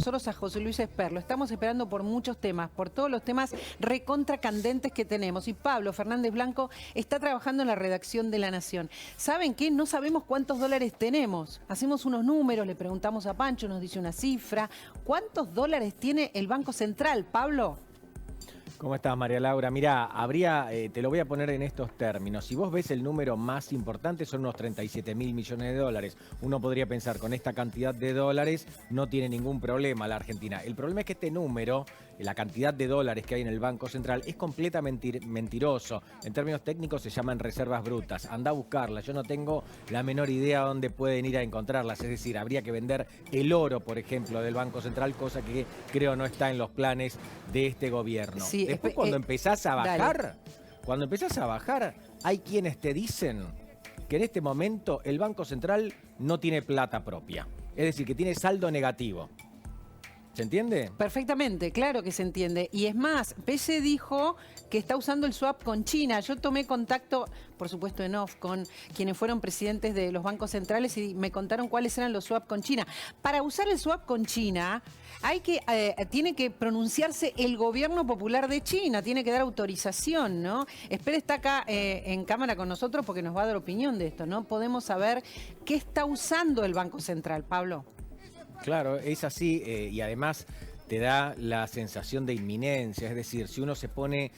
nosotros a José Luis Esper. Lo estamos esperando por muchos temas, por todos los temas recontra candentes que tenemos. Y Pablo Fernández Blanco está trabajando en la redacción de La Nación. ¿Saben qué? No sabemos cuántos dólares tenemos. Hacemos unos números, le preguntamos a Pancho, nos dice una cifra. ¿Cuántos dólares tiene el Banco Central, Pablo? ¿Cómo estás, María Laura? Mirá, te lo voy a poner en estos términos. Si vos ves el número más importante, son unos 37.000 millones de dólares. Uno podría pensar, con esta cantidad de dólares no tiene ningún problema la Argentina. El problema es que este número, la cantidad de dólares que hay en el Banco Central, es completamente mentiroso. En términos técnicos se llaman reservas brutas. Anda a buscarlas. Yo no tengo la menor idea dónde pueden ir a encontrarlas. Es decir, habría que vender el oro, por ejemplo, del Banco Central, cosa que creo no está en los planes de este gobierno. Sí, después cuando empezás a bajar, hay quienes te dicen que en este momento el Banco Central no tiene plata propia. Es decir, que tiene saldo negativo. ¿Se entiende? Perfectamente, claro que se entiende. Y es más, Pese dijo que está usando el swap con China. Yo tomé contacto, por supuesto en off, con quienes fueron presidentes de los bancos centrales y me contaron cuáles eran los swap con China. Para usar el swap con China, tiene que pronunciarse el gobierno popular de China, tiene que dar autorización, ¿no? Esper está acá en cámara con nosotros porque nos va a dar opinión de esto, ¿no? Podemos saber qué está usando el Banco Central, Pablo. Claro, es así y además te da la sensación de inminencia, es decir, si uno se pone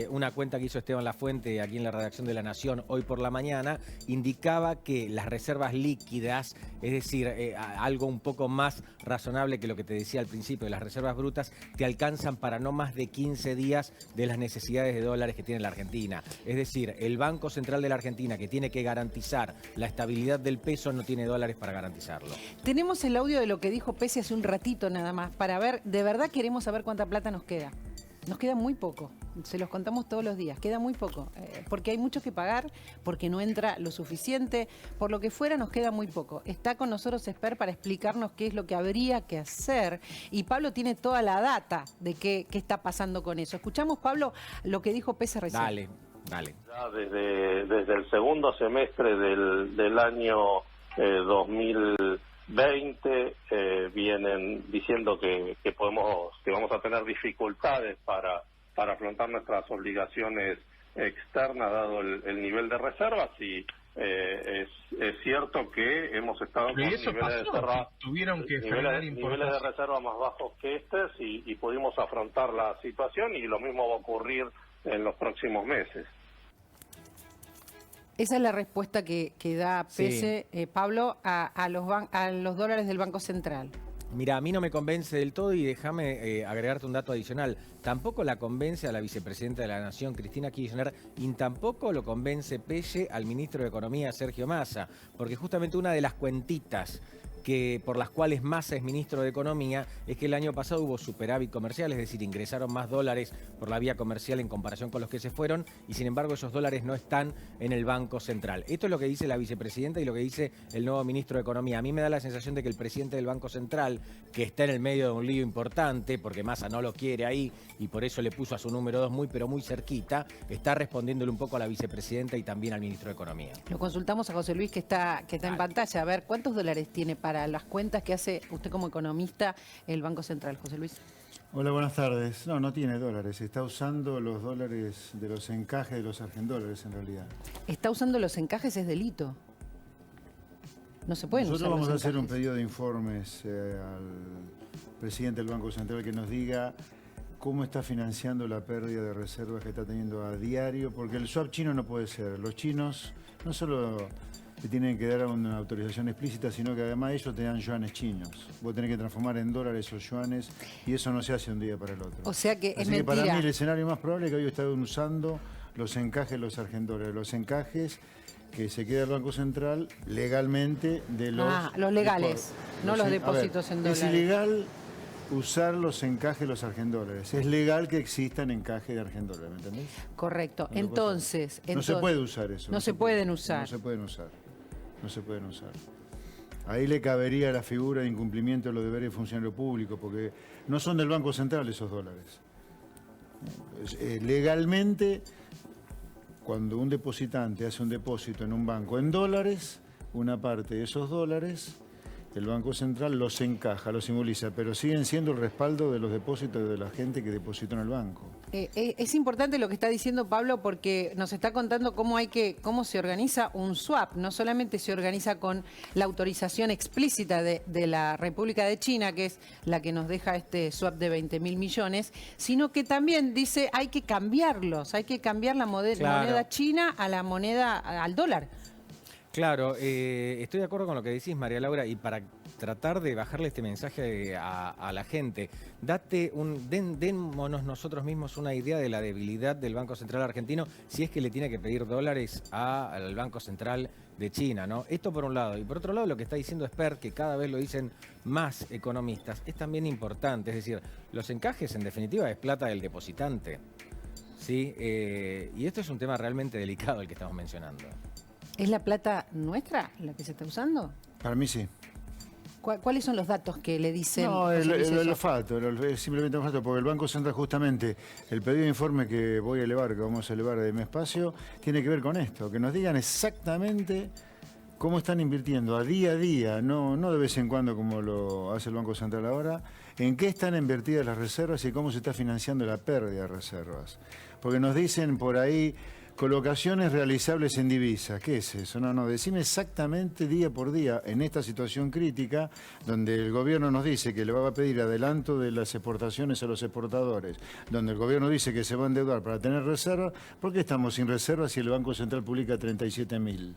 una cuenta que hizo Esteban Lafuente aquí en la redacción de La Nación hoy por la mañana, indicaba que las reservas líquidas, es decir, algo un poco más razonable que lo que te decía al principio, de las reservas brutas, te alcanzan para no más de 15 días de las necesidades de dólares que tiene la Argentina. Es decir, el Banco Central de la Argentina, que tiene que garantizar la estabilidad del peso, no tiene dólares para garantizarlo. Tenemos el audio de lo que dijo Pese hace un ratito nada más, para ver, de verdad queremos saber cuánta plata nos queda. Nos queda muy poco, se los contamos todos los días, queda muy poco, porque hay mucho que pagar, porque no entra lo suficiente, por lo que fuera nos queda muy poco. Está con nosotros Esper para explicarnos qué es lo que habría que hacer y Pablo tiene toda la data de qué está pasando con eso. Escuchamos, Pablo, lo que dijo Pese recién. Dale. Ya desde el segundo semestre del año 2020 vienen diciendo que vamos a tener dificultades para afrontar nuestras obligaciones externas dado el nivel de reservas y es cierto que hemos estado con niveles de reserva más bajos que estos y pudimos afrontar la situación y lo mismo va a ocurrir en los próximos meses. Esa es la respuesta que da Pese, sí. Pablo, a los dólares del Banco Central. Mira, a mí no me convence del todo y déjame agregarte un dato adicional. Tampoco la convence a la vicepresidenta de la Nación, Cristina Kirchner, y tampoco lo convence Pese al ministro de Economía, Sergio Massa, porque justamente una de las cuentitas por las cuales Massa es ministro de Economía es que el año pasado hubo superávit comercial, es decir, ingresaron más dólares por la vía comercial en comparación con los que se fueron y sin embargo esos dólares no están en el Banco Central. Esto es lo que dice la vicepresidenta y lo que dice el nuevo ministro de Economía. A mí me da la sensación de que el presidente del Banco Central, que está en el medio de un lío importante, porque Massa no lo quiere ahí y por eso le puso a su número 2 muy cerquita, está respondiéndole un poco a la vicepresidenta y también al ministro de Economía. Lo consultamos a José Luis que está en pantalla. A ver, ¿cuántos dólares tiene para las cuentas que hace usted como economista el Banco Central, José Luis? Hola, buenas tardes. No tiene dólares. Está usando los dólares de los encajes de los argendólares en realidad. Está usando los encajes, es delito. No se pueden usar los encajes. Nosotros vamos a hacer un pedido de informes al presidente del Banco Central que nos diga cómo está financiando la pérdida de reservas que está teniendo a diario, porque el swap chino no puede ser. Los chinos no solo te tienen que dar una autorización explícita, sino que además ellos te dan yuanes chinos. Vos tenés que transformar en dólares esos yuanes y eso no se hace un día para el otro. O sea que es mentira. Así que para mí el escenario más probable es que hoy están usando los encajes de los argendólares, los encajes que se queda el Banco Central legalmente de los... los legales, no los depósitos en dólares. Es ilegal usar los encajes de los argendólares. Es legal que existan encajes de argendólares, ¿me entendés? Correcto. Entonces... No se puede usar eso. No se pueden usar. No se pueden usar. Ahí le cabería la figura de incumplimiento de los deberes de funcionario público, porque no son del Banco Central esos dólares. Legalmente, cuando un depositante hace un depósito en un banco en dólares, una parte de esos dólares el Banco Central los encaja, los simboliza, pero siguen siendo el respaldo de los depósitos de la gente que depositó en el banco. Es importante lo que está diciendo Pablo porque nos está contando cómo se organiza un swap. No solamente se organiza con la autorización explícita de la República de China, que es la que nos deja este swap de 20.000 millones, sino que también dice hay que cambiarlos, hay que cambiar la moneda china a la moneda, al dólar. Claro, estoy de acuerdo con lo que decís, María Laura, y para tratar de bajarle este mensaje a la gente, démonos nosotros mismos una idea de la debilidad del Banco Central argentino si es que le tiene que pedir dólares al Banco Central de China, ¿no? Esto por un lado. Y por otro lado, lo que está diciendo Spert, que cada vez lo dicen más economistas, es también importante. Es decir, los encajes, en definitiva, es plata del depositante, ¿sí? Y esto es un tema realmente delicado el que estamos mencionando. ¿Es la plata nuestra la que se está usando? Para mí sí. ¿Cuáles son los datos que le dicen? No, el olfato, simplemente el olfato, porque el Banco Central justamente, el pedido de informe que voy a elevar, que vamos a elevar de mi espacio, tiene que ver con esto, que nos digan exactamente cómo están invirtiendo a día, no de vez en cuando como lo hace el Banco Central ahora, en qué están invertidas las reservas y cómo se está financiando la pérdida de reservas. Porque nos dicen por ahí colocaciones realizables en divisas. ¿Qué es eso? No, decime exactamente día por día en esta situación crítica donde el gobierno nos dice que le va a pedir adelanto de las exportaciones a los exportadores, donde el gobierno dice que se va a endeudar para tener reservas. ¿Por qué estamos sin reservas si el Banco Central publica 37.000?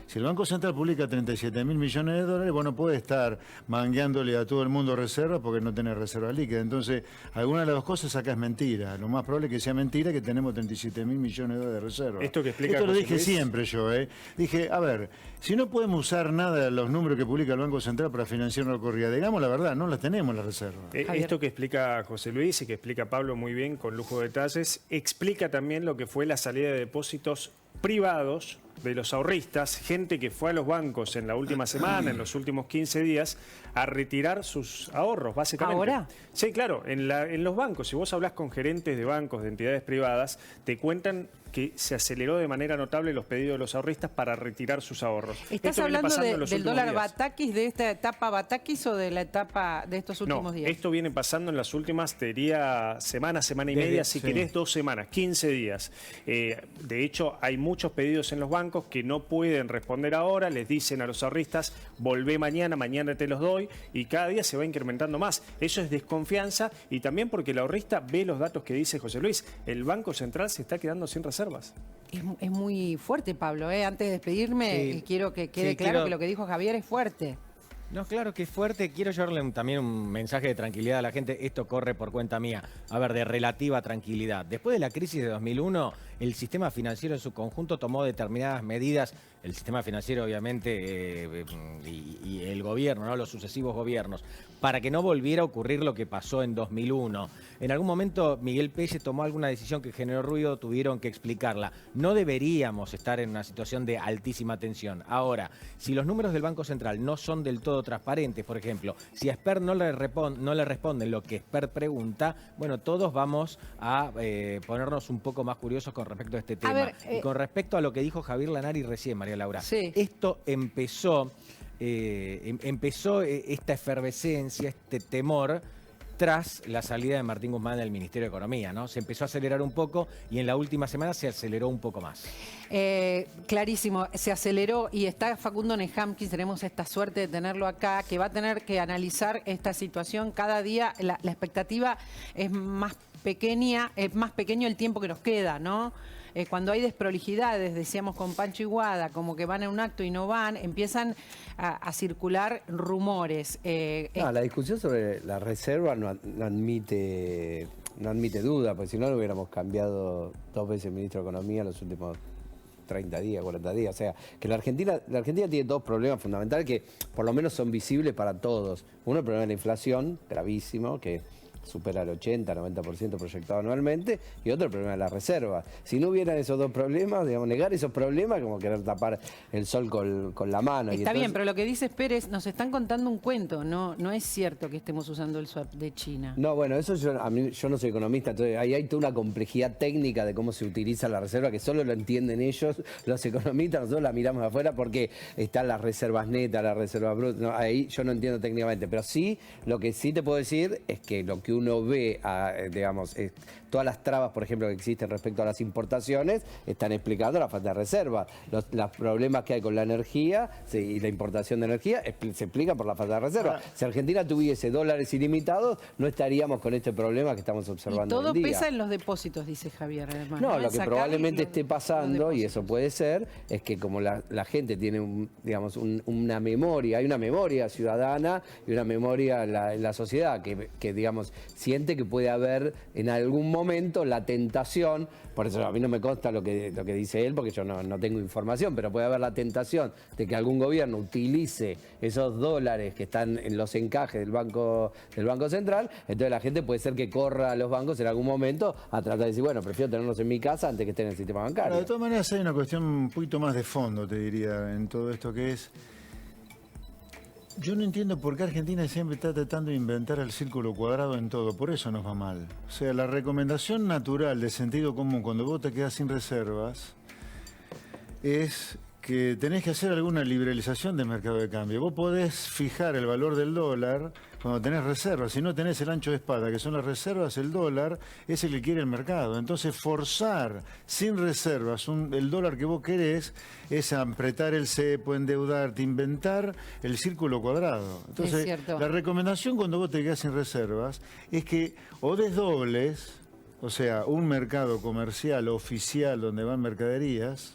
Si el Banco Central publica 37.000 millones de dólares, vos no podés estar mangueándole a todo el mundo reservas porque no tenés reservas líquidas. Entonces, alguna de las dos cosas acá es mentira. Lo más probable es que sea mentira que tenemos 37.000 millones de dólares de reservas. Esto lo dije siempre yo. Dije, a ver, si no podemos usar nada de los números que publica el Banco Central para financiar una corrida, digamos la verdad, no las tenemos las reservas. Esto que explica José Luis y que explica Pablo muy bien, con lujo de detalles, explica también lo que fue la salida de depósitos privados de los ahorristas, gente que fue a los bancos en la última semana, en los últimos 15 días, a retirar sus ahorros, básicamente. ¿Ahora? Sí, claro, en los bancos, si vos hablás con gerentes de bancos, de entidades privadas, te cuentan que se aceleró de manera notable los pedidos de los ahorristas para retirar sus ahorros. ¿Estás hablando del dólar Batakis, de esta etapa Batakis o de la etapa de estos últimos días? Esto viene pasando en las últimas, te diría, semana y media, si querés 2 semanas, 15 días. De hecho, hay muchos pedidos en los bancos que no pueden responder ahora, les dicen a los ahorristas, volvé mañana te los doy, y cada día se va incrementando más. Eso es desconfianza y también porque el ahorrista ve los datos que dice José Luis. El Banco Central se está quedando sin reservas. Es muy fuerte, Pablo. Antes de despedirme, quiero que quede claro que lo que dijo Javier es fuerte. No, claro que es fuerte. Quiero llevarle también un mensaje de tranquilidad a la gente. Esto corre por cuenta mía. A ver, de relativa tranquilidad. Después de la crisis de 2001, el sistema financiero en su conjunto tomó determinadas medidas. El sistema financiero, obviamente, y el gobierno, ¿no? Los sucesivos gobiernos, para que no volviera a ocurrir lo que pasó en 2001. En algún momento Miguel Pelle tomó alguna decisión que generó ruido, tuvieron que explicarla. No deberíamos estar en una situación de altísima tensión. Ahora, si los números del Banco Central no son del todo transparentes, por ejemplo, si a Spert no le responden lo que Spert pregunta, bueno, todos vamos a ponernos un poco más curiosos con respecto a este tema. Y con respecto a lo que dijo Javier Lanari recién, María Laura, esto empezó esta efervescencia, este temor, tras la salida de Martín Guzmán del Ministerio de Economía, ¿no? Se empezó a acelerar un poco y en la última semana se aceleró un poco más. Clarísimo, se aceleró y está Facundo Nehamkin, tenemos esta suerte de tenerlo acá, que va a tener que analizar esta situación cada día. La expectativa es más pequeña, es más pequeño el tiempo que nos queda, ¿no? Cuando hay desprolijidades, decíamos con Pancho Iguada, como que van a un acto y no van, empiezan a circular rumores. La discusión sobre la reserva no admite duda, porque si no lo hubiéramos cambiado 2 veces el ministro de Economía en los últimos 30 días, 40 días. O sea, que la Argentina tiene 2 problemas fundamentales que por lo menos son visibles para todos. Uno, el problema de la inflación, gravísimo, que supera el 80-90% proyectado anualmente, y otro el problema de la reserva. Si no hubieran esos dos problemas, digamos, negar esos problemas, como querer tapar el sol con la mano. Está bien, pero lo que dices Pérez, nos están contando un cuento, no es cierto que estemos usando el swap de China. No, bueno, eso yo no soy economista, entonces ahí hay toda una complejidad técnica de cómo se utiliza la reserva, que solo lo entienden ellos, los economistas, nosotros la miramos afuera porque están las reservas netas, las reservas brutas, no, ahí yo no entiendo técnicamente, pero sí, lo que sí te puedo decir es que lo que uno ve, digamos, todas las trabas, por ejemplo, que existen respecto a las importaciones, están explicando la falta de reserva. Los problemas que hay con la energía y la importación de energía se explican por la falta de reserva. Si Argentina tuviese dólares ilimitados, no estaríamos con este problema que estamos observando y todo hoy en día. pesa en los depósitos, dice Javier, además. No, lo que probablemente esté pasando, y eso puede ser, es que como la gente tiene, digamos, una memoria, hay una memoria ciudadana y una memoria en la sociedad que, digamos, siente que puede haber en algún momento la tentación, por eso a mí no me consta lo que dice él, porque yo no tengo información, pero puede haber la tentación de que algún gobierno utilice esos dólares que están en los encajes del Banco Central, entonces la gente puede ser que corra a los bancos en algún momento a tratar de decir, bueno, prefiero tenerlos en mi casa antes que estén en el sistema bancario. Pero de todas maneras hay una cuestión un poquito más de fondo, te diría, en todo esto, que es... Yo no entiendo por qué Argentina siempre está tratando de inventar el círculo cuadrado en todo, por eso nos va mal. O sea, la recomendación natural de sentido común cuando vos te quedás sin reservas es que tenés que hacer alguna liberalización del mercado de cambio. Vos podés fijar el valor del dólar cuando tenés reservas. Si no tenés el ancho de espada, que son las reservas, el dólar es el que quiere el mercado. Entonces, forzar sin reservas el dólar que vos querés es apretar el cepo, endeudarte, inventar el círculo cuadrado. Entonces, la recomendación cuando vos te quedás sin reservas es que o desdobles, o sea, un mercado comercial oficial donde van mercaderías,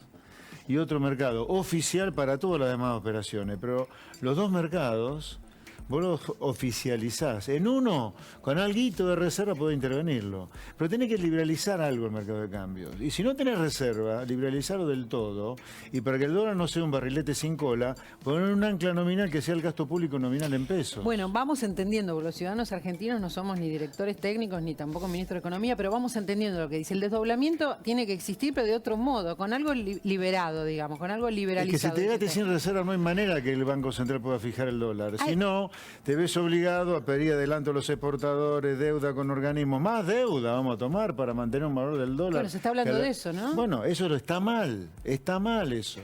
y otro mercado oficial para todas las demás operaciones. Pero los dos mercados vos los oficializás. En uno, con alguito de reserva podés intervenirlo. Pero tenés que liberalizar algo el mercado de cambios. Y si no tenés reserva, liberalizarlo del todo. Y para que el dólar no sea un barrilete sin cola, poner un ancla nominal que sea el gasto público nominal en pesos. Bueno, vamos entendiendo, porque los ciudadanos argentinos no somos ni directores técnicos, ni tampoco ministro de Economía, pero vamos entendiendo lo que dice. El desdoblamiento tiene que existir, pero de otro modo, con algo liberado, digamos, con algo liberalizado. Es que si te quedaste sin reserva no hay manera que el Banco Central pueda fijar el dólar. Si no, te ves obligado a pedir adelanto a los exportadores, deuda con organismos, más deuda vamos a tomar para mantener un valor del dólar. Bueno, se está hablando de eso, ¿no? Bueno, eso está mal eso.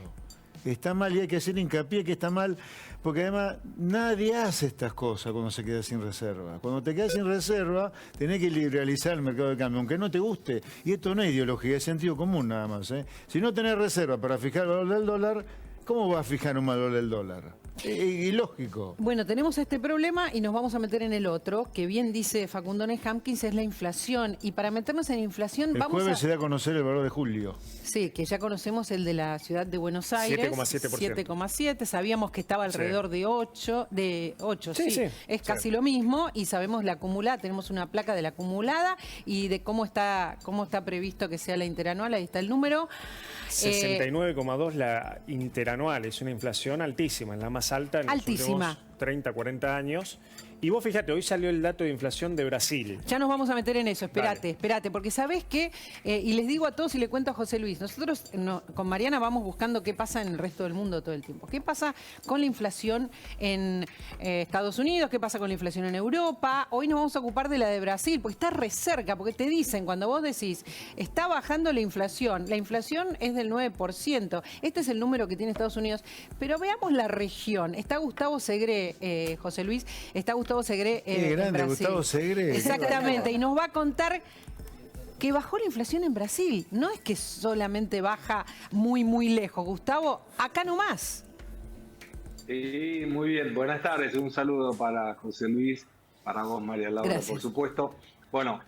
Está mal y hay que hacer hincapié que está mal, porque además nadie hace estas cosas cuando se queda sin reserva. Cuando te quedas sin reserva, tenés que liberalizar el mercado de cambio, aunque no te guste. Y esto no es ideología, es sentido común nada más. Si no tenés reserva para fijar el valor del dólar, ¿cómo vas a fijar un valor del dólar? Ilógico. Bueno, tenemos este problema y nos vamos a meter en el otro, que bien dice Facundo Hampkins, es la inflación. Y para meternos en inflación el jueves se da a conocer el valor de julio. Sí, que ya conocemos el de la ciudad de Buenos Aires. 7,7%. Sabíamos que estaba alrededor de 8. Sí. Es casi lo mismo. Y sabemos la acumulada, tenemos una placa de la acumulada y de cómo está previsto que sea la interanual. Ahí está el número. 69,2 la interanual. Es una inflación altísima, es la más alta en los últimos 30, 40 años. Y vos fíjate, hoy salió el dato de inflación de Brasil. Ya nos vamos a meter en eso, espérate, porque ¿sabés qué? Y les digo a todos y le cuento a José Luis, nosotros con Mariana vamos buscando qué pasa en el resto del mundo todo el tiempo. ¿Qué pasa con la inflación en Estados Unidos? ¿Qué pasa con la inflación en Europa? Hoy nos vamos a ocupar de la de Brasil, porque está re cerca, porque te dicen, cuando vos decís, está bajando la inflación es del 9%. Este es el número que tiene Estados Unidos, pero veamos la región. Está Gustavo Segre, José Luis, está Gustavo Segre Qué grande, en Brasil. Gustavo Segre. Exactamente, y nos va a contar que bajó la inflación en Brasil. No es que solamente baja muy, muy lejos. Gustavo, acá nomás. Sí, muy bien. Buenas tardes. Un saludo para José Luis, para vos, María Laura, gracias. Por supuesto. Bueno,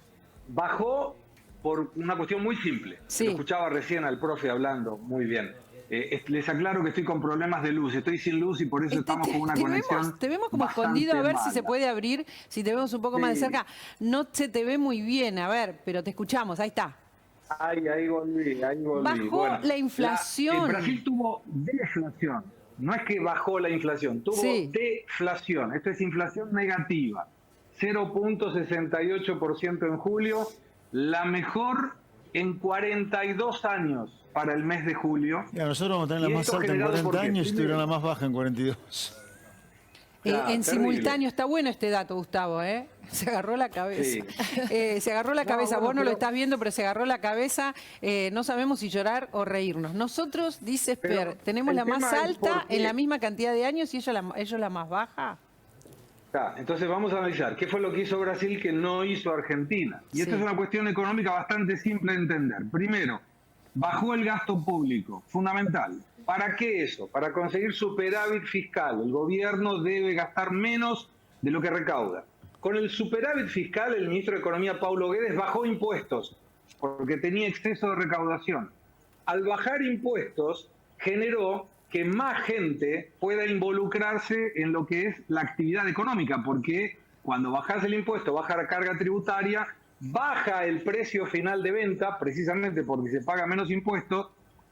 bajó por una cuestión muy simple. Sí. Lo escuchaba recién al profe hablando muy bien. Les aclaro que estoy con problemas de luz, estoy sin luz y por eso estamos con una conexión. Te vemos como escondido, a ver mala. Si se puede abrir, si te vemos un poco más de cerca. No se te ve muy bien, a ver, pero te escuchamos, ahí está. Ahí volví. Bajó la inflación. Brasil tuvo deflación, no es que bajó la inflación, tuvo deflación, esto es inflación negativa. 0.68% en julio, la mejor en 42 años para el mes de julio. Ya, nosotros vamos a tener la más alta en 40 años y tuvieron la más baja en 42. En simultáneo, está bueno este dato, Gustavo, ¿eh? Se agarró la cabeza. Sí. Se agarró la cabeza. Bueno, vos no lo estás viendo, pero se agarró la cabeza. No sabemos si llorar o reírnos. Nosotros, dice Esper, tenemos la más alta en la misma cantidad de años y ellos la más baja. Entonces vamos a analizar qué fue lo que hizo Brasil que no hizo Argentina. Y esto es una cuestión económica bastante simple de entender. Primero, bajó el gasto público, fundamental. ¿Para qué eso? Para conseguir superávit fiscal. El gobierno debe gastar menos de lo que recauda. Con el superávit fiscal, el ministro de Economía, Paulo Guedes, bajó impuestos porque tenía exceso de recaudación. Al bajar impuestos, generó que más gente pueda involucrarse en lo que es la actividad económica, porque cuando bajas el impuesto, baja la carga tributaria, baja el precio final de venta, precisamente porque se paga menos impuestos,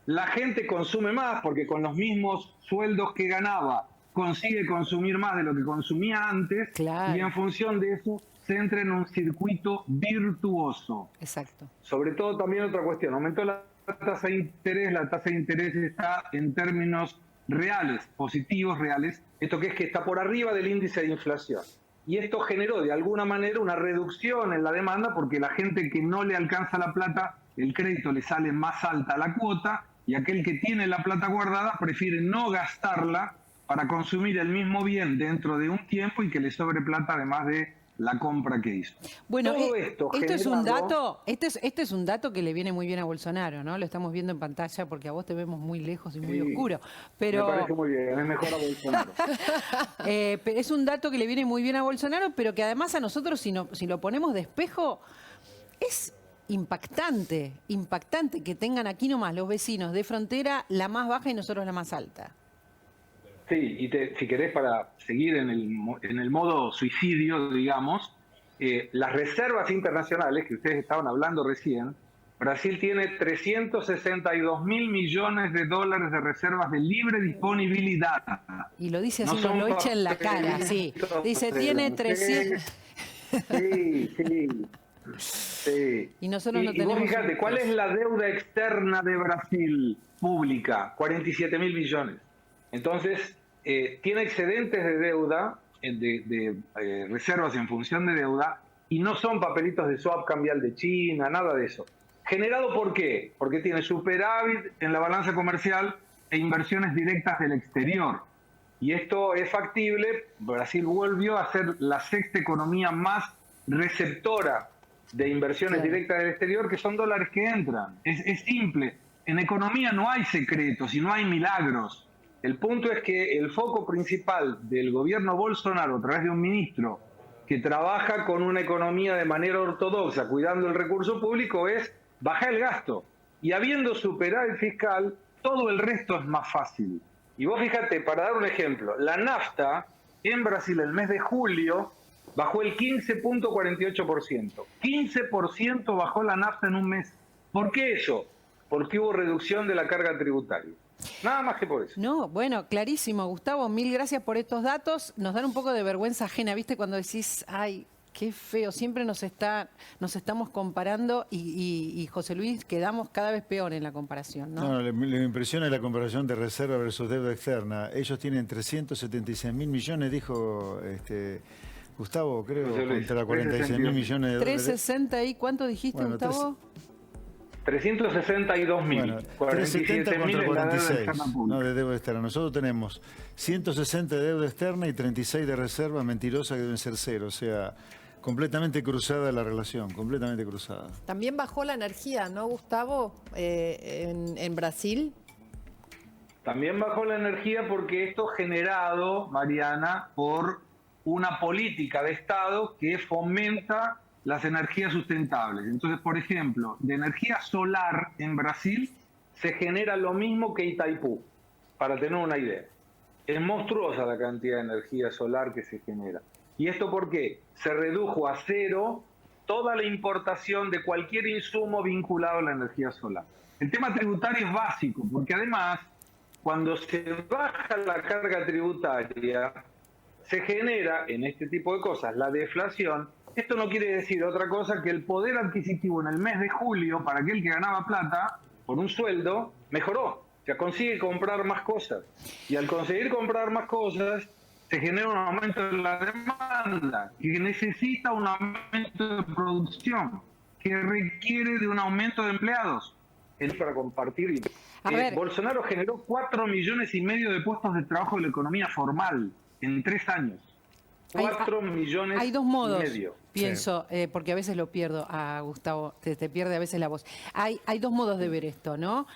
la gente consume más, porque con los mismos sueldos que ganaba, consigue consumir más de lo que consumía antes, claro. Y en función de eso se entra en un circuito virtuoso. Exacto. Sobre todo también otra cuestión, aumentó la tasa de interés, la tasa de interés está en términos reales, positivos reales, esto que es que está por arriba del índice de inflación. Y esto generó de alguna manera una reducción en la demanda porque la gente que no le alcanza la plata, el crédito le sale más alta la cuota y aquel que tiene la plata guardada prefiere no gastarla para consumir el mismo bien dentro de un tiempo y que le sobre plata además de la compra que hizo. Bueno, esto es un dato, este es un dato que le viene muy bien a Bolsonaro, ¿no? Lo estamos viendo en pantalla porque a vos te vemos muy lejos y muy oscuro. Pero me parece muy bien, es mejor a Bolsonaro. Pero es un dato que le viene muy bien a Bolsonaro, pero que además a nosotros, si lo ponemos de espejo, es impactante que tengan aquí nomás los vecinos de frontera la más baja y nosotros la más alta. Sí, y si querés, para seguir en el modo suicidio, digamos, las reservas internacionales que ustedes estaban hablando recién, Brasil tiene 362 mil millones de dólares de reservas de libre disponibilidad. Y lo dice así, no lo echa en la cara, sí. Dice, tiene 300... Sí. Y nosotros no tenemos... Y vos fíjate, ¿cuál es la deuda externa de Brasil pública? 47 mil millones. Entonces, tiene excedentes de deuda, de reservas en función de deuda, y no son papelitos de swap cambial de China, nada de eso. ¿Generado por qué? Porque tiene superávit en la balanza comercial e inversiones directas del exterior. Y esto es factible. Brasil volvió a ser la sexta economía más receptora de inversiones directas del exterior, que son dólares que entran. Es simple. En economía no hay secretos y no hay milagros. El punto es que el foco principal del gobierno Bolsonaro, a través de un ministro que trabaja con una economía de manera ortodoxa, cuidando el recurso público, es bajar el gasto. Y habiendo superávit fiscal, todo el resto es más fácil. Y vos fíjate, para dar un ejemplo, la nafta en Brasil el mes de julio bajó el 15.48%. 15% bajó la nafta en un mes. ¿Por qué eso? Porque hubo reducción de la carga tributaria. Nada más que por eso. No, bueno, clarísimo, Gustavo, mil gracias por estos datos. Nos dan un poco de vergüenza ajena, ¿viste? Cuando decís, ay, qué feo, siempre nos estamos comparando y José Luis, quedamos cada vez peor en la comparación, ¿no? No, le impresiona la comparación de reserva versus deuda externa. Ellos tienen 376 mil millones, dijo Gustavo, creo, contra 46 mil millones de dólares. 360 y ¿cuánto dijiste, bueno, Gustavo? 362 mil. Bueno, 370 contra 46 no, de deuda externa. Nosotros tenemos 160 de deuda externa y 36 de reserva mentirosa que deben ser cero. O sea, completamente cruzada la relación, completamente cruzada. También bajó la energía, ¿no, Gustavo? En Brasil. También bajó la energía porque esto generado, Mariana, por una política de Estado que fomenta las energías sustentables. Entonces, por ejemplo, de energía solar en Brasil se genera lo mismo que Itaipú, para tener una idea. Es monstruosa la cantidad de energía solar que se genera. ¿Y esto por qué? Se redujo a cero toda la importación de cualquier insumo vinculado a la energía solar. El tema tributario es básico, porque además, cuando se baja la carga tributaria, se genera en este tipo de cosas la deflación. Esto no quiere decir otra cosa que el poder adquisitivo en el mes de julio para aquel que ganaba plata por un sueldo mejoró. O sea, consigue comprar más cosas. Y al conseguir comprar más cosas, se genera un aumento de la demanda, que necesita un aumento de producción, que requiere de un aumento de empleados. Es para compartir. Bolsonaro generó 4,5 millones de puestos de trabajo en la economía formal en 3 años. 4 millones hay dos modos, y medio. pienso, porque a veces lo pierdo a Gustavo, te pierde a veces la voz. Hay dos modos de ver esto, ¿no?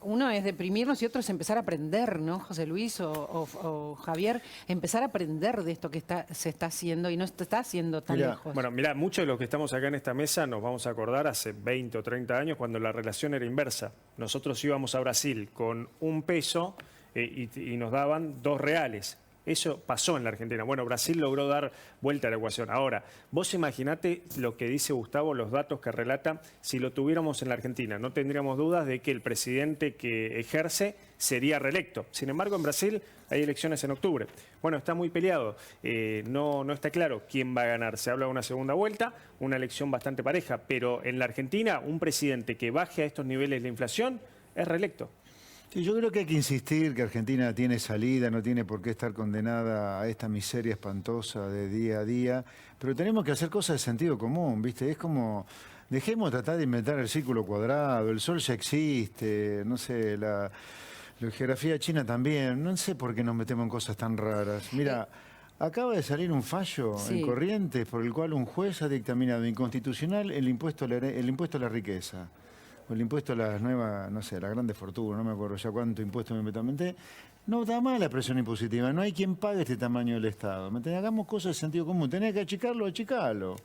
Uno es deprimirnos y otro es empezar a aprender, ¿no, José Luis o Javier? Empezar a aprender de esto que se está haciendo y no se está haciendo tan lejos. Bueno, mirá, muchos de los que estamos acá en esta mesa nos vamos a acordar hace 20 o 30 años cuando la relación era inversa. Nosotros íbamos a Brasil con $1 y nos daban $2. Eso pasó en la Argentina. Bueno, Brasil logró dar vuelta a la ecuación. Ahora, vos imaginate lo que dice Gustavo, los datos que relata, si lo tuviéramos en la Argentina. No tendríamos dudas de que el presidente que ejerce sería reelecto. Sin embargo, en Brasil hay elecciones en octubre. Bueno, está muy peleado. No está claro quién va a ganar. Se habla de una segunda vuelta, una elección bastante pareja. Pero en la Argentina, un presidente que baje a estos niveles la inflación es reelecto. Sí, yo creo que hay que insistir que Argentina tiene salida, no tiene por qué estar condenada a esta miseria espantosa de día a día, pero tenemos que hacer cosas de sentido común, ¿viste? Es como, dejemos de tratar de inventar el círculo cuadrado, el sol ya existe, no sé, la geografía china también, no sé por qué nos metemos en cosas tan raras. Mira, acaba de salir un fallo en Corrientes por el cual un juez ha dictaminado inconstitucional el impuesto a la riqueza. O el impuesto a las nuevas, no sé, a las grandes fortunas, no me acuerdo ya cuánto impuesto me meté. No da más la presión impositiva, no hay quien pague este tamaño del Estado. Hagamos cosas de sentido común, tenés que achicarlo, achicalo.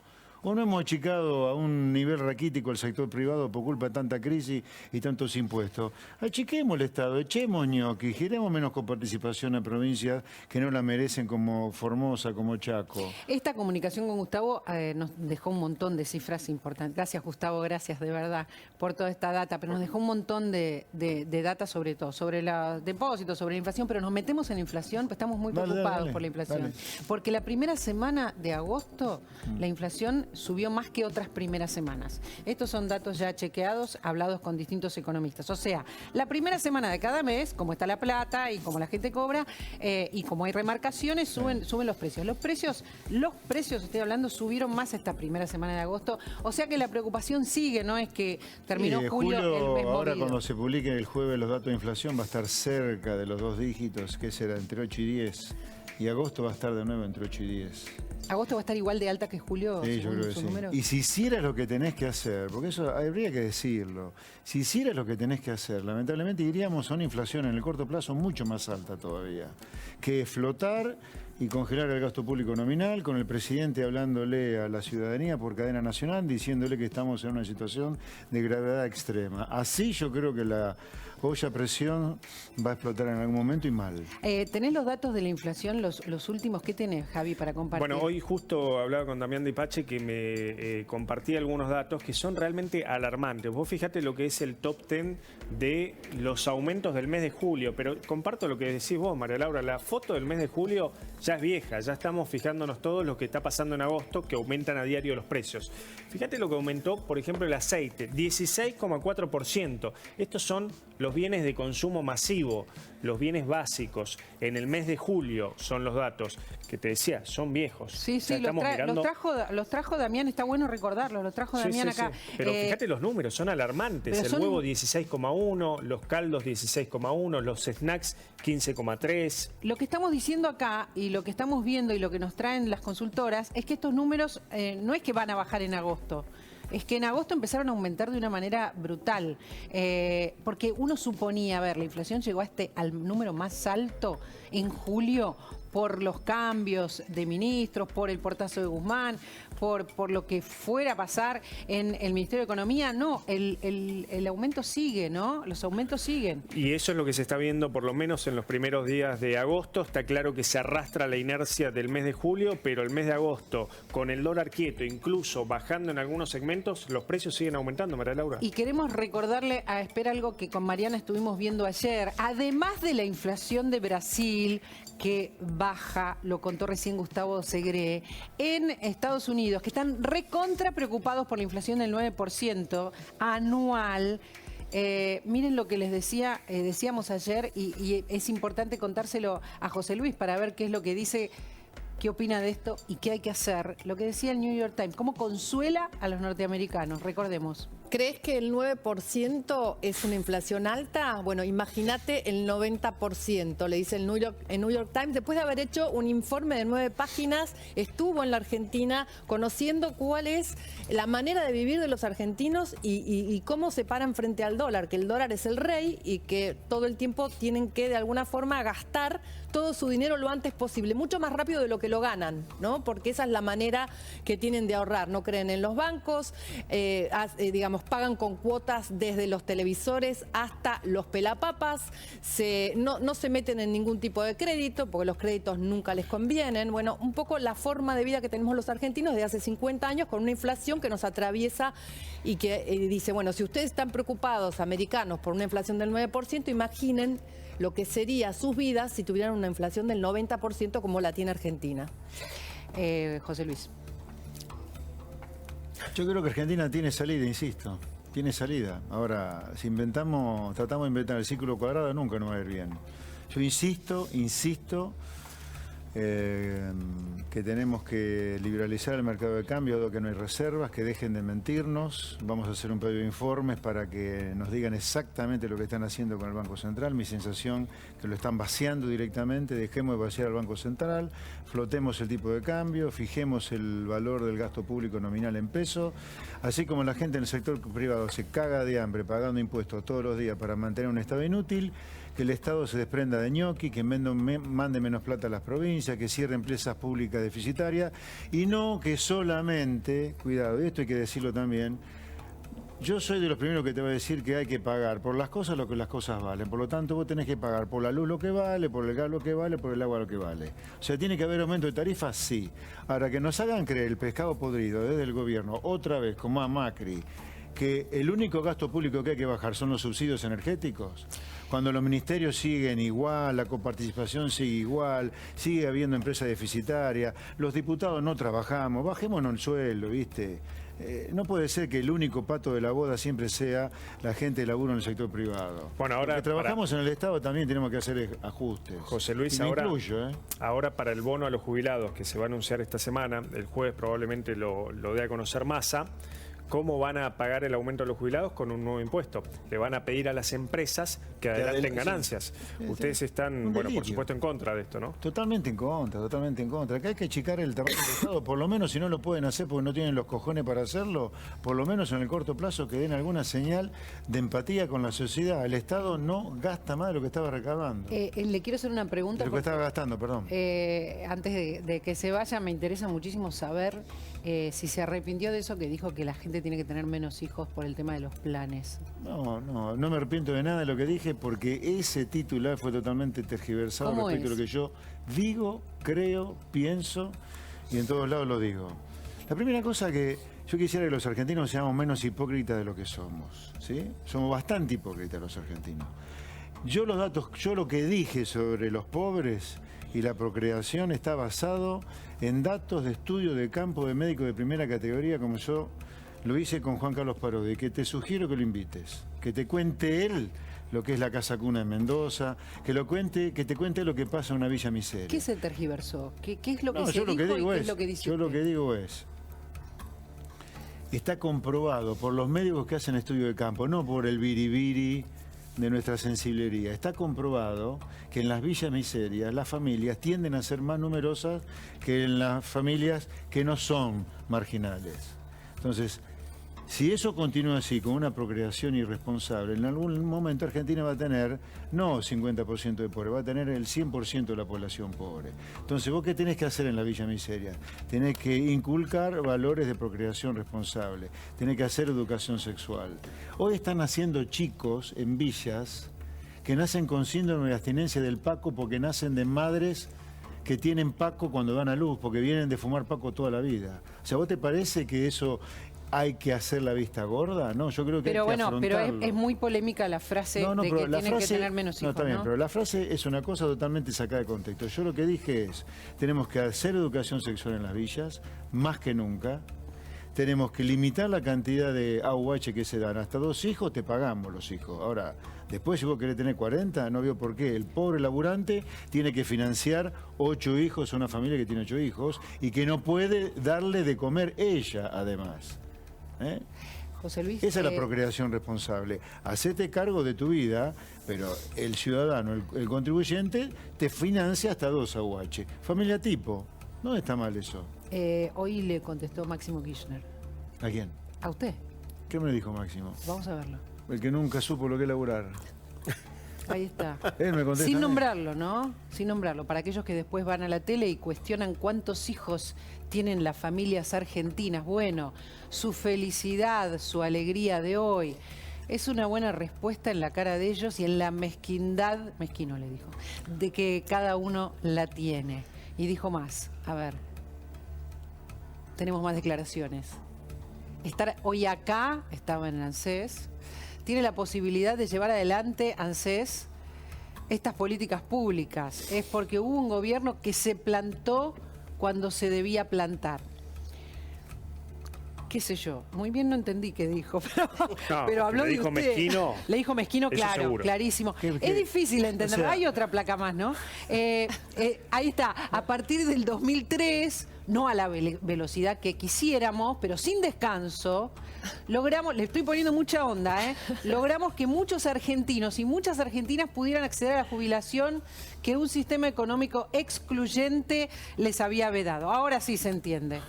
¿O no hemos achicado a un nivel raquítico el sector privado por culpa de tanta crisis y tantos impuestos? Achiquemos el Estado, echemos ñoqui, giremos menos coparticipación a provincias que no la merecen como Formosa, como Chaco. Esta comunicación con Gustavo nos dejó un montón de cifras importantes. Gracias, Gustavo, gracias de verdad por toda esta data, pero nos dejó un montón de data sobre todo, sobre los depósitos, sobre la inflación, pero nos metemos en la inflación, pues estamos muy preocupados por la inflación. Porque la primera semana de agosto, la inflación subió más que otras primeras semanas. Estos son datos ya chequeados, hablados con distintos economistas. O sea, la primera semana de cada mes, como está la plata y como la gente cobra, y como hay remarcaciones, suben los precios. Los precios, estoy hablando, subieron más esta primera semana de agosto. O sea que la preocupación sigue, no es que terminó julio el mes ahora movido. Cuando se publiquen el jueves los datos de inflación va a estar cerca de los 2 dígitos, que será entre 8 y 10. Y agosto va a estar de nuevo entre 8 y 10. ¿Agosto va a estar igual de alta que julio? Sí, yo creo que sí. Y si hicieras lo que tenés que hacer, porque eso habría que decirlo, si hicieras lo que tenés que hacer, lamentablemente iríamos a una inflación en el corto plazo mucho más alta todavía, que flotar y congelar el gasto público nominal, con el presidente hablándole a la ciudadanía por cadena nacional, diciéndole que estamos en una situación de gravedad extrema. Así yo creo que la olla a presión va a explotar en algún momento y mal. ¿Tenés los datos de la inflación, los últimos? ¿Qué tenés, Javi, para compartir? Bueno, hoy justo hablaba con Damián Dipache que me compartía algunos datos que son realmente alarmantes. Vos fíjate lo que es el top 10 de los aumentos del mes de julio, pero comparto lo que decís vos, María Laura, la foto del mes de julio ya es vieja, ya estamos fijándonos todos lo que está pasando en agosto, que aumentan a diario los precios. Fíjate lo que aumentó, por ejemplo, el aceite, 16,4%. Estos son los bienes de consumo masivo, los bienes básicos. En el mes de julio son los datos que te decía, son viejos. Sí, sí, los trajo Damián, está bueno recordarlo, los trajo Damián acá. Sí. Pero fíjate los números, son alarmantes. El huevo 16,1, los caldos 16,1, los snacks 15,3. Lo que estamos diciendo acá y lo que estamos viendo y lo que nos traen las consultoras es que estos números no es que van a bajar en agosto. Es que en agosto empezaron a aumentar de una manera brutal, porque uno suponía, a ver, la inflación llegó al número más alto en julio por los cambios de ministros, por el portazo de Guzmán, por lo que fuera a pasar en el Ministerio de Economía. No, el aumento sigue, ¿no? Los aumentos siguen. Y eso es lo que se está viendo por lo menos en los primeros días de agosto. Está claro que se arrastra la inercia del mes de julio, pero el mes de agosto, con el dólar quieto, incluso bajando en algunos segmentos, los precios siguen aumentando, María Laura. Y queremos recordarle a Esper algo que con Mariana estuvimos viendo ayer. Además de la inflación de Brasil, que baja, lo contó recién Gustavo Segre, en Estados Unidos, que están recontra preocupados por la inflación del 9% anual. Miren lo que les decíamos ayer, y es importante contárselo a José Luis para ver qué es lo que dice, qué opina de esto y qué hay que hacer. Lo que decía el New York Times, cómo consuela a los norteamericanos, recordemos. ¿Crees que el 9% es una inflación alta? Bueno, imagínate el 90%, le dice el New York Times. Después de haber hecho un informe de 9 páginas, estuvo en la Argentina conociendo cuál es la manera de vivir de los argentinos y cómo se paran frente al dólar, que el dólar es el rey y que todo el tiempo tienen que de alguna forma gastar todo su dinero lo antes posible, mucho más rápido de lo que lo ganan, ¿no? Porque esa es la manera que tienen de ahorrar. No creen en los bancos, digamos, pagan con cuotas desde los televisores hasta los pelapapas, no se meten en ningún tipo de crédito porque los créditos nunca les convienen. Bueno, un poco la forma de vida que tenemos los argentinos desde hace 50 años con una inflación que nos atraviesa y que dice, bueno, si ustedes están preocupados, americanos, por una inflación del 9%, imaginen lo que sería sus vidas si tuvieran una inflación del 90% como la tiene Argentina. José Luis. Yo creo que Argentina tiene salida, insisto. Tiene salida. Ahora, si tratamos de inventar el círculo cuadrado, nunca nos va a ir bien. Yo insisto, que tenemos que liberalizar el mercado de cambio, dado que no hay reservas, que dejen de mentirnos. Vamos a hacer un pedido de informes para que nos digan exactamente lo que están haciendo con el Banco Central. Mi sensación que lo están vaciando directamente. Dejemos de vaciar al Banco Central, flotemos el tipo de cambio, fijemos el valor del gasto público nominal en pesos. Así como la gente en el sector privado se caga de hambre pagando impuestos todos los días para mantener un Estado inútil, que el Estado se desprenda de ñoqui, que mande menos plata a las provincias, que cierre empresas públicas deficitarias y no que solamente, cuidado, y esto hay que decirlo también, yo soy de los primeros que te voy a decir que hay que pagar por las cosas lo que las cosas valen. Por lo tanto, vos tenés que pagar por la luz lo que vale, por el gas lo que vale, por el agua lo que vale. O sea, ¿tiene que haber aumento de tarifas? Sí. Ahora, que nos hagan creer el pescado podrido desde el gobierno, otra vez, como a Macri, que el único gasto público que hay que bajar son los subsidios energéticos, cuando los ministerios siguen igual, la coparticipación sigue igual, sigue habiendo empresas deficitarias, los diputados no trabajamos, bajémonos el sueldo, ¿viste? No puede ser que el único pato de la boda siempre sea la gente de laburo en el sector privado. Bueno, ahora porque trabajamos en el Estado también tenemos que hacer ajustes. José Luis, ahora para el bono a los jubilados que se va a anunciar esta semana, el jueves probablemente lo dé a conocer Massa. ¿Cómo van a pagar el aumento de los jubilados? Con un nuevo impuesto. Le van a pedir a las empresas que adelanten ganancias. Ustedes están, bueno, por supuesto, en contra de esto, ¿no? Totalmente en contra, totalmente en contra. Acá hay que achicar el tamaño del Estado, por lo menos si no lo pueden hacer porque no tienen los cojones para hacerlo, por lo menos en el corto plazo que den alguna señal de empatía con la sociedad. El Estado no gasta más de lo que estaba recaudando. Le quiero hacer una pregunta. De lo que estaba gastando, perdón. Antes de que se vaya, me interesa muchísimo saber si se arrepintió de eso que dijo que la gente tiene que tener menos hijos por el tema de los planes. No me arrepiento de nada de lo que dije porque ese titular fue totalmente tergiversado respecto a lo que yo digo, creo, pienso y en todos lados lo digo. La primera cosa que yo quisiera que los argentinos seamos menos hipócritas de lo que somos, ¿sí? Somos bastante hipócritas los argentinos. Yo lo que dije sobre los pobres y la procreación está basado en datos de estudio de campo de médicos de primera categoría, como yo lo hice con Juan Carlos Parodi, que te sugiero que lo invites, que te cuente él lo que es la Casa Cuna en Mendoza, que te cuente lo que pasa en una villa miseria. ¿Qué se tergiversó? ¿Qué es lo que se dijo y qué es lo que dice Yo lo que digo es, está comprobado por los médicos que hacen estudio de campo, no por el biribiri de nuestra sensiblería. Está comprobado que en las villas miserias las familias tienden a ser más numerosas que en las familias que no son marginales. Entonces, si eso continúa así, con una procreación irresponsable, en algún momento Argentina va a tener, no 50% de pobres, va a tener el 100% de la población pobre. Entonces, ¿vos qué tenés que hacer en la villa miseria? Tenés que inculcar valores de procreación responsable, tenés que hacer educación sexual. Hoy están naciendo chicos en villas que nacen con síndrome de abstinencia del Paco porque nacen de madres que tienen Paco cuando dan a luz, porque vienen de fumar Paco toda la vida. O sea, ¿vos te parece que eso ¿hay que hacer la vista gorda? No, yo creo que Pero hay que bueno, afrontarlo. pero es muy polémica la frase No, de pero que la tienen que frase- tener menos No, hijos, está bien, ¿no? pero la frase es una cosa totalmente sacada de contexto. Yo lo que dije es, tenemos que hacer educación sexual en las villas, más que nunca. Tenemos que limitar la cantidad de AUH que se dan. Hasta 2 hijos te pagamos los hijos. Ahora, después si vos querés tener 40, no veo por qué. El pobre laburante tiene que financiar 8 hijos a una familia que tiene 8 hijos y que no puede darle de comer ella, además. ¿Eh? José Luis. Esa es la procreación responsable. Hacete cargo de tu vida, pero el ciudadano, el contribuyente, te financia hasta 2 AUH. Familia tipo. No está mal eso. Hoy le contestó Máximo Kirchner. ¿A quién? ¿A usted? ¿Qué me dijo Máximo? Vamos a verlo. El que nunca supo lo que es laburar. Ahí está. Él me contesta a Sin mí. nombrarlo, ¿no? Sin nombrarlo. Para aquellos que después van a la tele y cuestionan cuántos hijos tienen las familias argentinas. Bueno, su felicidad, su alegría de hoy. Es una buena respuesta en la cara de ellos y en la mezquindad, mezquino le dijo, de que cada uno la tiene. Y dijo más. A ver. Tenemos más declaraciones. Estar hoy acá, estaba en ANSES, tiene la posibilidad de llevar adelante ANSES estas políticas públicas. Es porque hubo un gobierno que se plantó cuando se debía plantar. Qué sé yo, muy bien no entendí qué dijo, pero habló le de dijo usted. mezquino, Le dijo mezquino, eso claro, seguro. clarísimo. ¿Qué? Es difícil entender. O sea- Hay otra placa más, ¿no? Ahí está. A partir del 2003, no a la velocidad que quisiéramos, pero sin descanso, logramos, le estoy poniendo mucha onda, logramos que muchos argentinos y muchas argentinas pudieran acceder a la jubilación que un sistema económico excluyente les había vedado. Ahora sí se entiende.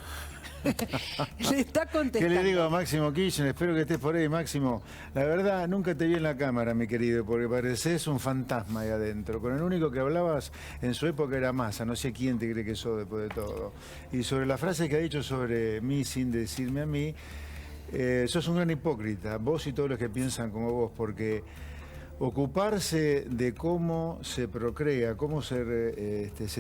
Le está ¿Qué contestando. le digo a Máximo Kirchner? Espero que estés por ahí, Máximo. La verdad, nunca te vi en la cámara, mi querido, porque pareces un fantasma ahí adentro. Con el único que hablabas en su época era Massa. No sé quién te cree que sos después de todo. Y sobre la frase que ha dicho sobre mí sin decirme a mí, sos un gran hipócrita, vos y todos los que piensan como vos, porque ocuparse de cómo se procrea, cómo se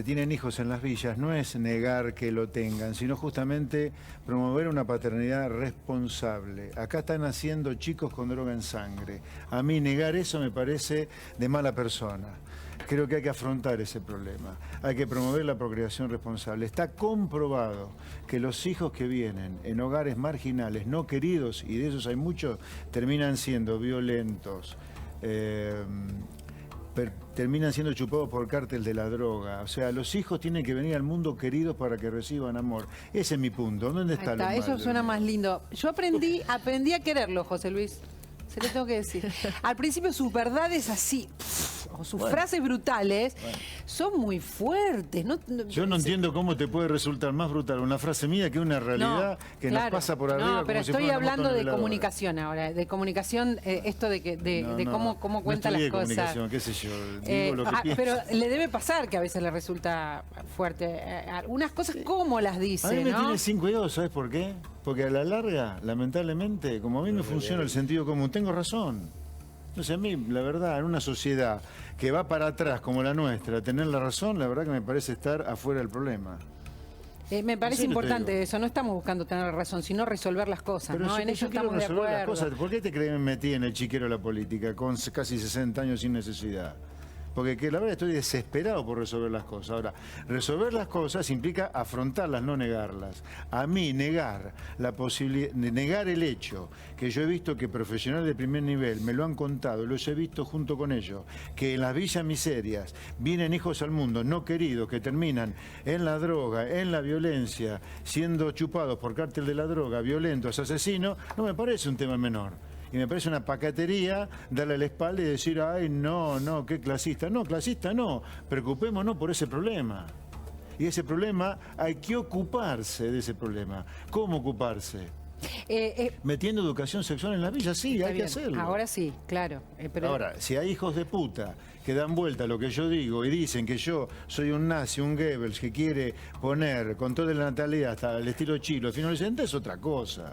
tienen hijos en las villas, no es negar que lo tengan, sino justamente promover una paternidad responsable. Acá están naciendo chicos con droga en sangre. A mí negar eso me parece de mala persona. Creo que hay que afrontar ese problema. Hay que promover la procreación responsable. Está comprobado que los hijos que vienen en hogares marginales, no queridos, y de esos hay muchos, terminan siendo violentos, terminan siendo chupados por cártel de la droga. O sea, los hijos tienen que venir al mundo queridos para que reciban amor. Ese es mi punto. ¿Dónde está Ahí lo está, eso malo? suena más lindo. Yo aprendí a quererlo, José Luis. Se lo tengo que decir. Al principio sus verdades así, o sus frases brutales, son muy fuertes. Yo no entiendo cómo te puede resultar más brutal una frase mía que una realidad que claro. nos pasa por arriba. No, como pero si estoy fuera una hablando de motonveladora. comunicación ahora, de comunicación, esto de cómo cuenta no las estudié cosas. comunicación, qué sé yo, digo lo que pienso. Pero le debe pasar que a veces le resulta fuerte. Algunas cosas, ¿cómo las dice? A mí me ¿no? tiene 5 dedos, ¿sabes por qué? Porque a la larga, lamentablemente, como a mí me funciona el sentido común, tengo razón. Entonces a mí, la verdad, en una sociedad que va para atrás como la nuestra, tener la razón, la verdad que me parece estar afuera del problema. Me parece En serio te importante digo. eso, no estamos buscando tener razón, sino resolver las cosas, Pero ¿no? si En yo eso quiero estamos de resolver las acuerdo. cosas, ¿por qué te crees que me metí en el chiquero de la política con casi 60 años sin necesidad? Porque la verdad estoy desesperado por resolver las cosas. Ahora, resolver las cosas implica afrontarlas, no negarlas. A mí negar la posibilidad, negar el hecho que yo he visto que profesionales de primer nivel me lo han contado, los he visto junto con ellos, que en las villas miserias vienen hijos al mundo no queridos que terminan en la droga, en la violencia, siendo chupados por cártel de la droga, violentos, asesinos, no me parece un tema menor. Y me parece una pacatería darle la espalda y decir, ay, no, qué clasista. No, clasista no, preocupémonos por ese problema. Y ese problema hay que ocuparse de ese problema. ¿Cómo ocuparse? Metiendo educación sexual en la villa, sí, Está hay bien. que hacerlo. Ahora sí, claro. Pero Ahora, si hay hijos de puta que dan vuelta a lo que yo digo y dicen que yo soy un nazi, un Goebbels, que quiere poner control de la natalidad hasta el estilo chilo, finalmente es otra cosa.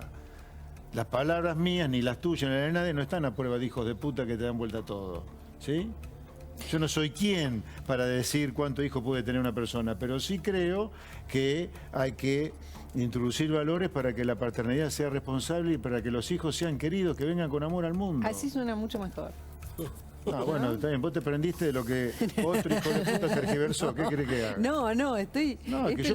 Las palabras mías, ni las tuyas, ni las de nadie, no están a prueba de hijos de puta que te dan vuelta a todo. ¿Sí? Yo no soy quien para decir cuánto hijo puede tener una persona, pero sí creo que hay que introducir valores para que la paternidad sea responsable y para que los hijos sean queridos, que vengan con amor al mundo. Así suena mucho mejor. Ah, bueno, está bien, vos te prendiste de lo que otro hijo de puta tergiversó. ¿Qué crees que haga? No, que yo le estoy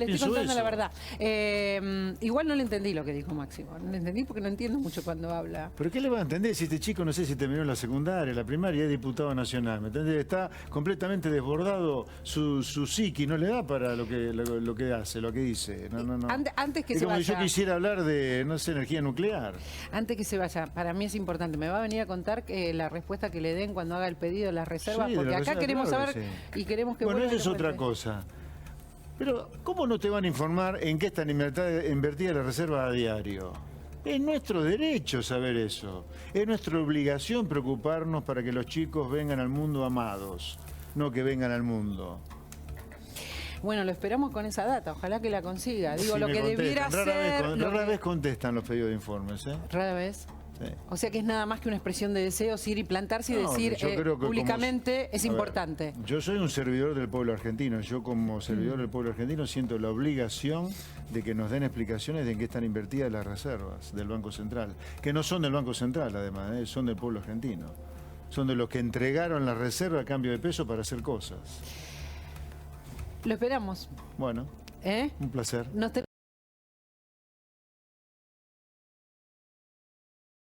pienso contando eso. la verdad. Igual no le entendí lo que dijo Máximo. No le entendí porque no entiendo mucho cuando habla. ¿Pero qué le va a entender si este chico, no sé si terminó la secundaria, la primaria, es diputado nacional? ¿Me entendés? Está completamente desbordado su psiqui, no le da para lo que hace, lo que dice. No. Antes que Es se como si yo vaya. quisiera hablar de, no sé, energía nuclear. Antes que se vaya, para mí es importante. Me va a venir a contar la respuesta que le den cuando haga el pedido de las reservas, Sí, de porque la acá reserva, queremos claro saber que y queremos que Bueno, vuelva eso es y otra cuente. cosa. Pero, ¿cómo no te van a informar en qué están invertidas las reservas a diario? Es nuestro derecho saber eso. Es nuestra obligación preocuparnos para que los chicos vengan al mundo amados, no que vengan al mundo. Bueno, lo esperamos con esa data, ojalá que la consiga. Digo, Sí, lo me que contestan. debiera ser... Rara vez contestan los pedidos de informes, ¿eh? Rara vez. Sí. O sea que es nada más que una expresión de deseos, ir y plantarse y No, decir yo creo que públicamente es a ver, importante. Yo soy un servidor del pueblo argentino. Yo como servidor del pueblo argentino siento la obligación de que nos den explicaciones de en qué están invertidas las reservas del Banco Central. Que no son del Banco Central, además, son del pueblo argentino. Son de los que entregaron la reserva a cambio de peso para hacer cosas. Lo esperamos. Bueno, ¿Eh? un placer. Nos